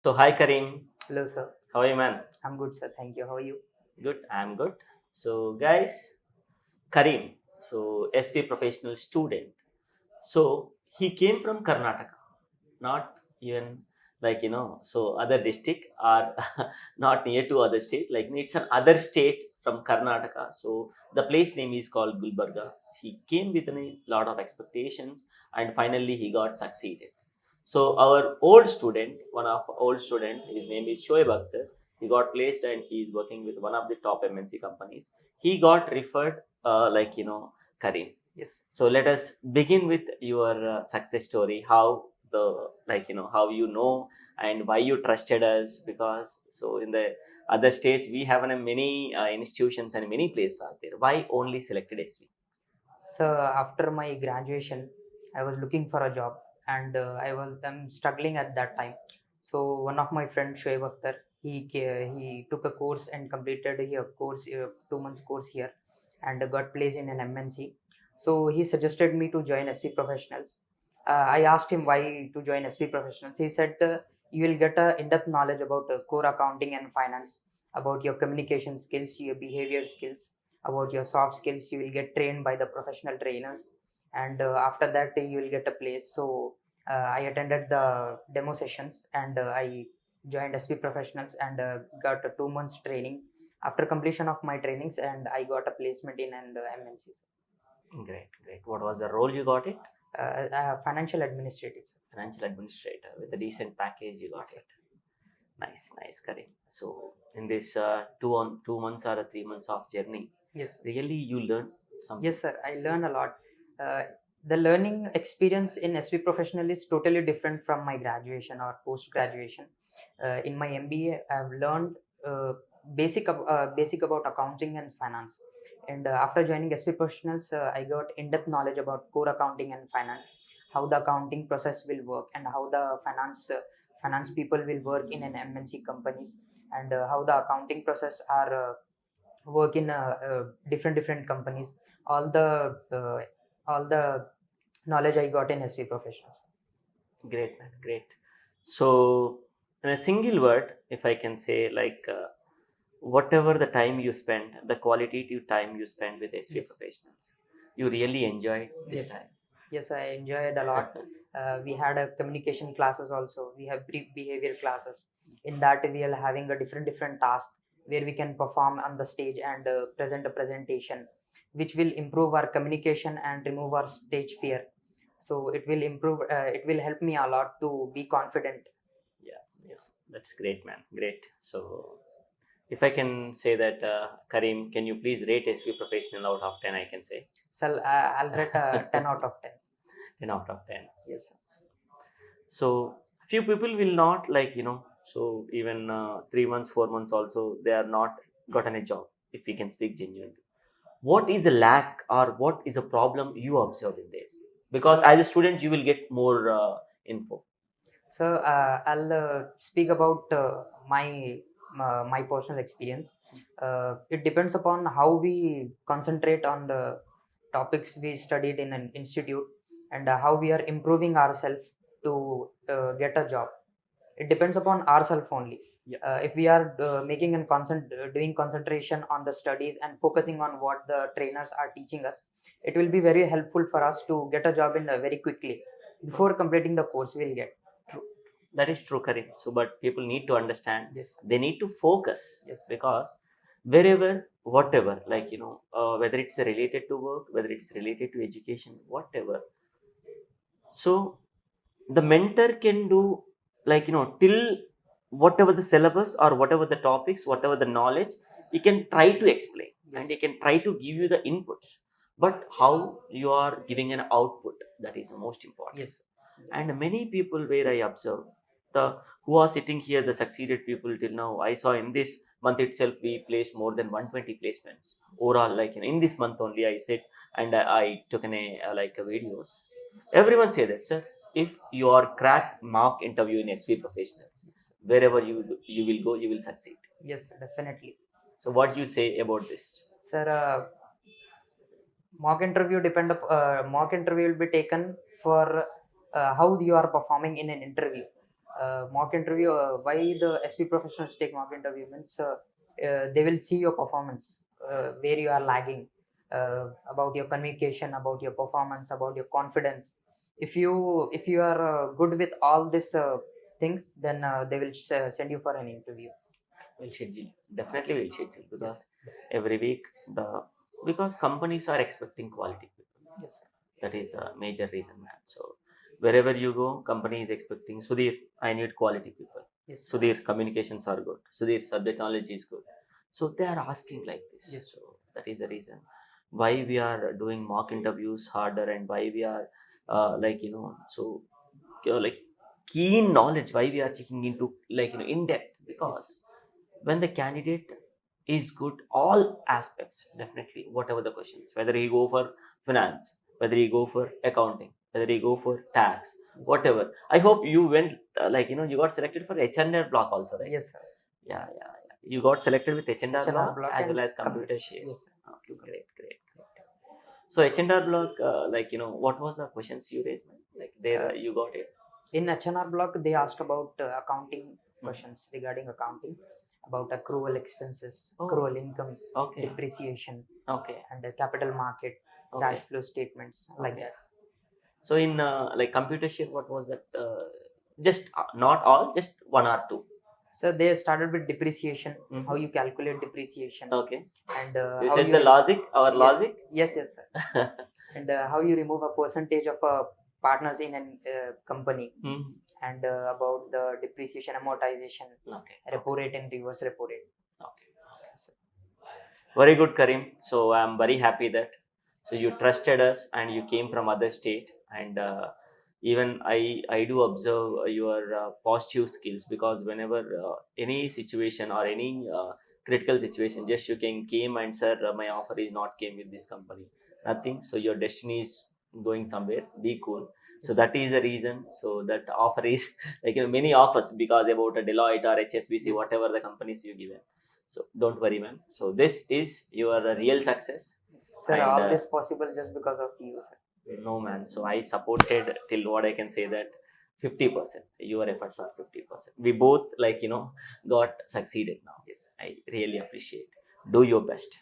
So hi Kareem, Hello, sir. how are you, man? I'm good, sir. Thank you. How are you? Good, I'm good. So guys, Kareem, so SP professional student. So he came from Karnataka, not even so other district are not near to other state. Like it's an other state from Karnataka. So the place name is called Gulbarga. He came with a lot of expectations, and finally he got succeeded. So our old student, one of old student, his name is Shoaib Akhtar. He got placed and he is working with one of the top MNC companies. He got referred, Kareem. Yes. So let us begin with your success story. How the how and why you trusted us, because so in the other states we have many institutions and many places are there. Why only selected SV? So after my graduation, I was looking for a job, and I'm struggling at that time. So one of my friends, Shoaib Akhtar, he took a course and completed a course, 2 months course here, and got placed in an MNC. So he suggested me to join SV Professionals. I asked him why to join SV Professionals. He said you will get a in-depth knowledge about core accounting and finance, about your communication skills, your behavior skills, about your soft skills. You will get trained by the professional trainers, and after that you will get a place. So I attended the demo sessions, and I joined SP Professionals, and got a 2 months training. After completion of my trainings, and I got a placement in an MNCs. Great, great. What was the role you got it? Financial administrative. Financial administrator with a Yes. decent package. You got Yes, sir. it. Nice, nice, correct. So in this 2 months or 3 months of journey, Yes. really you learn something. Yes, sir. I learn a lot. Uh, the learning experience in SV Professional is totally different from my graduation or post graduation. In my MBA, I've learned basic about accounting and finance. And after joining SV Professionals, I got in-depth knowledge about core accounting and finance, how the accounting process will work, and how the finance people will work in an MNC companies, and how the accounting process are work in different companies. all the uh, all the knowledge I got in SV Professionals. Great, man, great. So in a single word, if I can say, whatever the time you spend, the qualitative time you spend with SV Yes. professionals, you really enjoyed this Yes. time. Yes, I enjoyed a lot. We had a communication classes also. We have brief behavior classes. In that, we are having a different task where we can perform on the stage and present a presentation, which will improve our communication and remove our stage fear. So it will improve. It will help me a lot to be confident. Yeah, yes, that's great, man, great. So if I can say that, Kareem, can you please rate SV professional out of 10? I can say So I'll rate a 10 out of 10. 10 out of 10. Yes. So few people will not so even 3 months, 4 months also they are not gotten a job. If we can speak genuinely, what is a lack or what is a problem you observed in there? Because So, as a student you will get more info. I'll speak about my personal experience. It depends upon how we concentrate on the topics we studied in an institute, and how we are improving ourselves to get a job. It depends upon ourselves only. Yeah. If we are doing concentration on the studies and focusing on what the trainers are teaching us, it will be very helpful for us to get a job in very quickly before completing the course we'll get. True. That is true, Karim. So, but people need to understand. Yes. They need to focus. Yes. Because wherever, whatever, whether it's related to work, whether it's related to education, whatever. So, the mentor can do till whatever the syllabus or whatever the topics, whatever the knowledge, he can try to explain. Yes. And he can try to give you the inputs. But how you are giving an output, that is the most important. Yes. And many people where I observe, the who are sitting here, the succeeded people till now, I saw in this month itself we placed more than 120 placements overall. In this month only, I said, and I took in a videos. Everyone say that, sir, if you are crack mock interview in SV professionals, Yes. wherever you will go, you will succeed. Yes, definitely. So what you say about this? Sir, mock interview will be taken for how you are performing in an interview. mock interview. Why the SP professionals take mock interview means they will see your performance, where you are lagging, about your communication, about your performance, about your confidence. If you are good with all these things, then they will send you for an interview. We'll schedule. Definitely we'll schedule because Yes. every week because companies are expecting quality people. Yes, sir. That is a major reason, man. So wherever you go, company is expecting Sudhir, I need quality people. Yes, sir. Sudhir, communications are good. Sudhir, subject knowledge is good. So they are asking like this. Yes. So that is the reason why we are doing mock interviews harder and why we are like keen knowledge, why we are checking into in depth, because when the candidate is good all aspects, definitely whatever the questions, whether he go for finance, whether he go for accounting, whether he go for tax, whatever. I hope you went you got selected for H&R block also, right? Yes, sir. Yeah. You got selected with H&R H&R block block as and well as Computershare. Yes, sir. Okay, great. So H&R block, what was the questions you raised, man? Like there, you got it. In H&R block, they asked about accounting questions regarding accounting, about accrual expenses, Oh. accrual incomes, Okay. depreciation, Okay. and capital market, cash flow statements, like Okay. that. So in Computershare, what was that? Just not all, just one or two. So they started with depreciation, Mhm. how you calculate depreciation, Okay. and You how said you the logic, our Yes. logic. Yes, sir. And how you remove a percentage of partners in a company, Mhm. and about the depreciation, amortization, Okay. repo rate and reverse repo rate. Okay. Very good, Karim. So I'm very happy that you trusted us and you came from other state, and even I do observe your positive skills, because whenever any situation or any critical situation, just you can came and sir, my offer is not came with this company, nothing. So your destiny is going somewhere. Be cool. So that is the reason. So that offer is many offers, because about a Deloitte or HSBC, Yes. whatever the companies you given. So don't worry, man. So this is your real success. Sir, And, all this possible just because of you, sir. No, man. So I supported till what I can say that 50%. Your efforts are 50%. We both got succeeded now. Yes. I really appreciate. Do your best.